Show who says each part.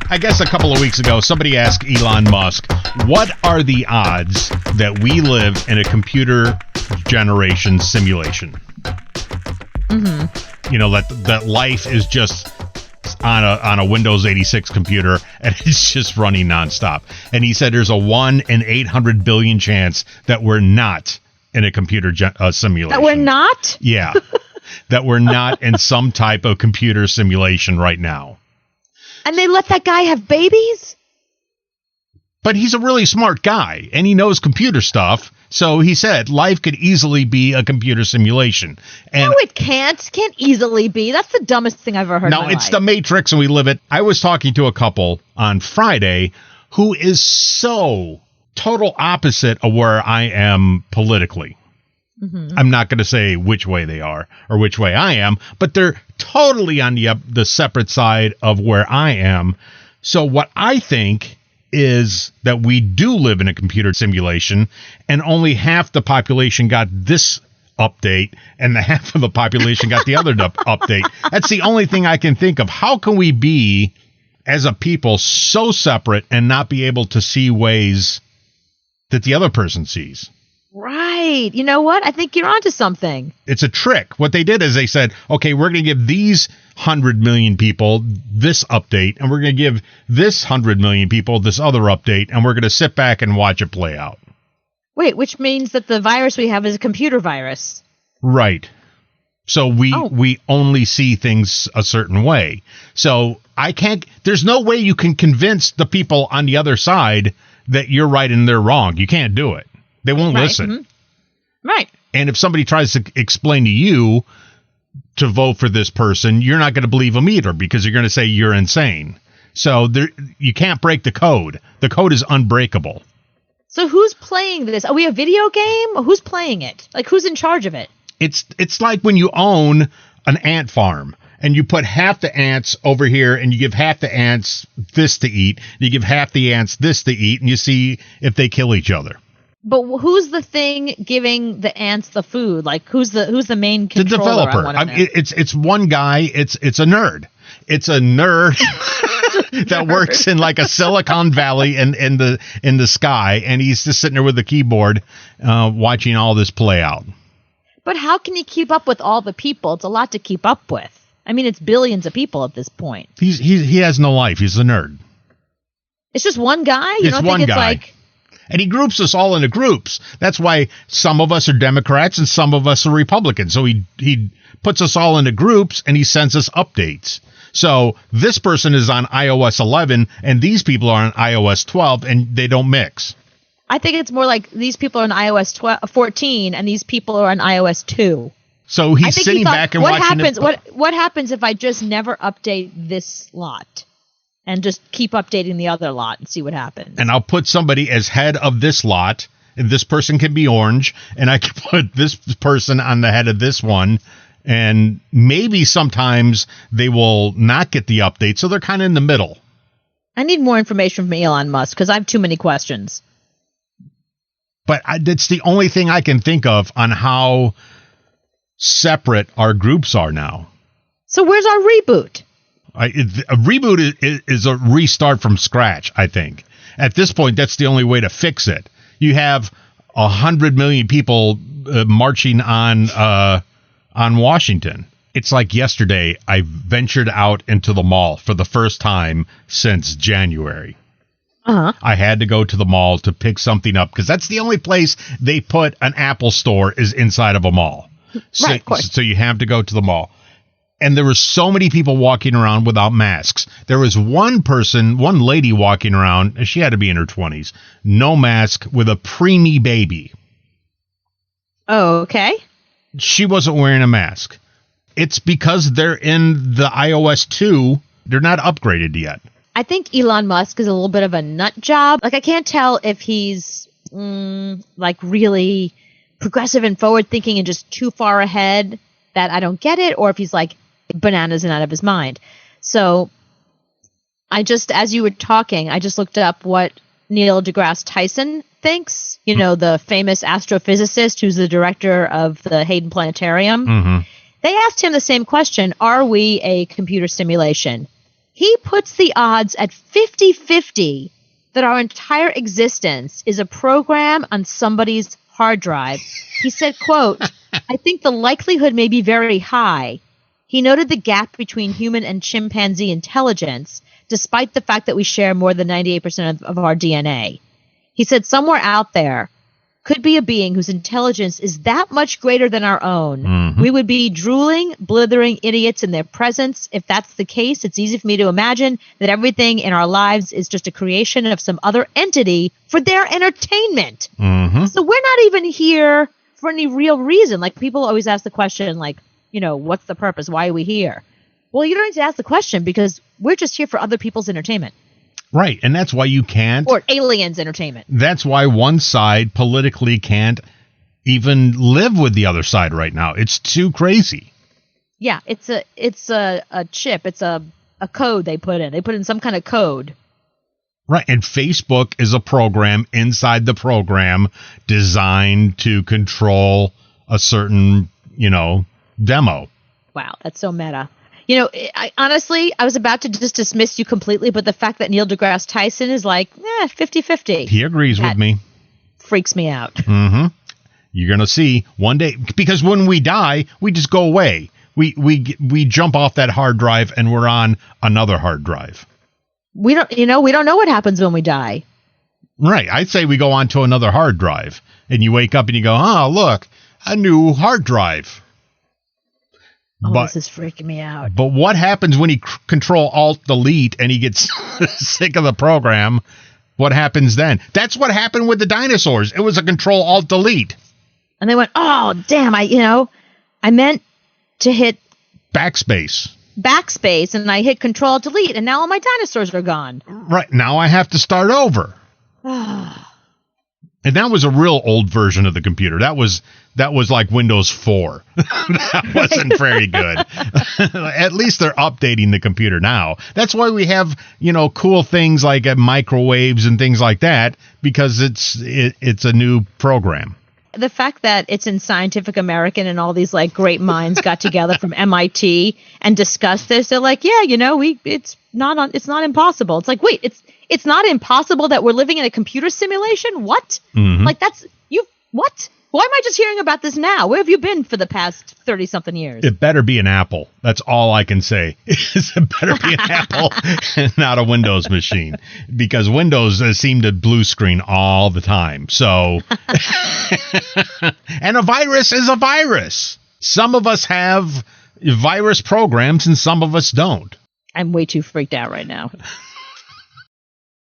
Speaker 1: I guess a couple of weeks ago, somebody asked Elon Musk, what are the odds that we live in a computer generation simulation?
Speaker 2: Mm-hmm.
Speaker 1: You know, that life is just on a Windows 86 computer and it's just running nonstop. And he said there's a 1 in 800 billion chance that we're not in a computer simulation.
Speaker 2: That we're not?
Speaker 1: Yeah. That we're not in some type of computer simulation right now.
Speaker 2: And they let that guy have babies?
Speaker 1: But he's a really smart guy, and he knows computer stuff. So he said life could easily be a computer simulation. And
Speaker 2: no, it can't. It can't easily be. That's the dumbest thing I've ever heard in my
Speaker 1: it's
Speaker 2: life.
Speaker 1: the Matrix, and we live it. I was talking to a couple on Friday who is so total opposite of where I am politically. Mm-hmm. I'm not going to say which way they are or which way I am, but they're totally on the separate side of where I am. So what I think is that we do live in a computer simulation, and only half the population got this update and the half of the population got the other update. That's the only thing I can think of. How can we be, as a people, so separate and not be able to see ways that the other person sees?
Speaker 2: Right. You know what? I think you're onto something.
Speaker 1: It's a trick. What they did is they said, okay, we're going to give these 100 million people this update, and we're going to give this 100 million people this other update, and we're going to sit back and watch it play out.
Speaker 2: Wait, which means that the virus we have is a computer virus.
Speaker 1: Right. So we only see things a certain way. So there's no way you can convince the people on the other side that you're right and they're wrong. You can't do it. They won't listen.
Speaker 2: Mm-hmm. Right.
Speaker 1: And if somebody tries to explain to you to vote for this person, you're not going to believe them either, because you're going to say you're insane. So you can't break the code. The code is unbreakable.
Speaker 2: So who's playing this? Are we a video game? Who's playing it? Like, who's in charge of it?
Speaker 1: It's like when you own an ant farm and you put half the ants over here and you give half the ants this to eat, and you give half the ants this to eat, and you see if they kill each other.
Speaker 2: But who's the thing giving the ants the food? Like, who's the main controller?
Speaker 1: The developer. It's one guy. It's a nerd. It's a nerd that works in like a Silicon Valley in the sky, and he's just sitting there with the keyboard, watching all this play out.
Speaker 2: But how can he keep up with all the people? It's a lot to keep up with. I mean, it's billions of people at this point.
Speaker 1: He has no life. He's a nerd.
Speaker 2: It's just one guy. You
Speaker 1: it's
Speaker 2: don't
Speaker 1: one
Speaker 2: think it's
Speaker 1: guy.
Speaker 2: like.
Speaker 1: And he groups us all into groups. That's why some of us are Democrats and some of us are Republicans. So he puts us all into groups and he sends us updates. So this person is on iOS 11 and these people are on iOS 12 and they don't mix.
Speaker 2: I think it's more like these people are on iOS 14 and these people are on iOS 2.
Speaker 1: So he's sitting back and watching
Speaker 2: it. What happens if I just never update this lot? And just keep updating the other lot and see what happens.
Speaker 1: And I'll put somebody as head of this lot. And this person can be orange. And I can put this person on the head of this one. And maybe sometimes they will not get the update. So they're kind of in the middle.
Speaker 2: I need more information from Elon Musk because I have too many questions.
Speaker 1: But that's the only thing I can think of on how separate our groups are now.
Speaker 2: So where's our reboot?
Speaker 1: A reboot is a restart from scratch, I think. At this point, that's the only way to fix it. You have 100 million people marching on Washington. It's like yesterday, I ventured out into the mall for the first time since January.
Speaker 2: Uh-huh.
Speaker 1: I had to go to the mall to pick something up because that's the only place they put an Apple store is inside of a mall.
Speaker 2: Right, of course.
Speaker 1: So you have to go to the mall. And there were so many people walking around without masks. There was one lady walking around, and she had to be in her 20s, no mask, with a preemie baby.
Speaker 2: Oh, okay.
Speaker 1: She wasn't wearing a mask. It's because they're in the iOS 2. They're not upgraded yet.
Speaker 2: I think Elon Musk is a little bit of a nut job. Like, I can't tell if he's like really progressive and forward thinking and just too far ahead that I don't get it, or if he's like bananas and out of his mind. So as you were talking, I just looked up what Neil deGrasse Tyson thinks, the famous astrophysicist who's the director of the Hayden Planetarium.
Speaker 1: Mm-hmm.
Speaker 2: They asked him the same question, are we a computer simulation? He puts the odds at 50-50 that our entire existence is a program on somebody's hard drive. He said, quote, I think the likelihood may be very high. He noted the gap between human and chimpanzee intelligence, despite the fact that we share more than 98% of our DNA. He said somewhere out there could be a being whose intelligence is that much greater than our own. Mm-hmm. We would be drooling, blithering idiots in their presence. If that's the case, it's easy for me to imagine that everything in our lives is just a creation of some other entity for their entertainment. Mm-hmm. So we're not even here for any real reason. Like, people always ask the question, like, you know, what's the purpose? Why are we here? Well, you don't need to ask the question because we're just here for other people's entertainment.
Speaker 1: Right, and that's why you can't...
Speaker 2: Or aliens' entertainment.
Speaker 1: That's why one side politically can't even live with the other side right now. It's too crazy.
Speaker 2: Yeah, it's a chip. It's a code they put in. They put in some kind of code.
Speaker 1: Right, and Facebook is a program inside the program designed to control a certain, you know, demo.
Speaker 2: Wow, that's so meta. You know, honestly, I was about to just dismiss you completely, but the fact that Neil deGrasse Tyson is like, 50-50.
Speaker 1: He agrees with me.
Speaker 2: Freaks me out.
Speaker 1: Mm-hmm. You're going to see one day, because when we die, we just go away. We jump off that hard drive and we're on another hard drive.
Speaker 2: We don't know what happens when we die.
Speaker 1: Right. I'd say we go on to another hard drive and you wake up and you go, oh, look, a new hard drive.
Speaker 2: Oh, this is freaking me out.
Speaker 1: But what happens when he Control-Alt-Delete and he gets sick of the program? What happens then? That's what happened with the dinosaurs. It was a Control-Alt-Delete.
Speaker 2: And they went, oh, damn, I meant to hit backspace, and I hit Control-Delete, and now all my dinosaurs are gone.
Speaker 1: Right. Now I have to start over. And that was a real old version of the computer. That was like Windows 4. That wasn't very good. At least they're updating the computer now. That's why we have, you know, cool things like microwaves and things like that, because it's a new program.
Speaker 2: The fact that it's in Scientific American and all these like great minds got together from MIT and discussed this, they're like, yeah, you know, it's not impossible. It's like, wait, it's not impossible that we're living in a computer simulation? What? Mm-hmm. Like, what? Why am I just hearing about this now? Where have you been for the past 30-something years?
Speaker 1: It better be an Apple. That's all I can say. It better be an Apple and not a Windows machine, because Windows seem to blue screen all the time. So, and a virus is a virus. Some of us have virus programs and some of us don't.
Speaker 2: I'm way too freaked out right now.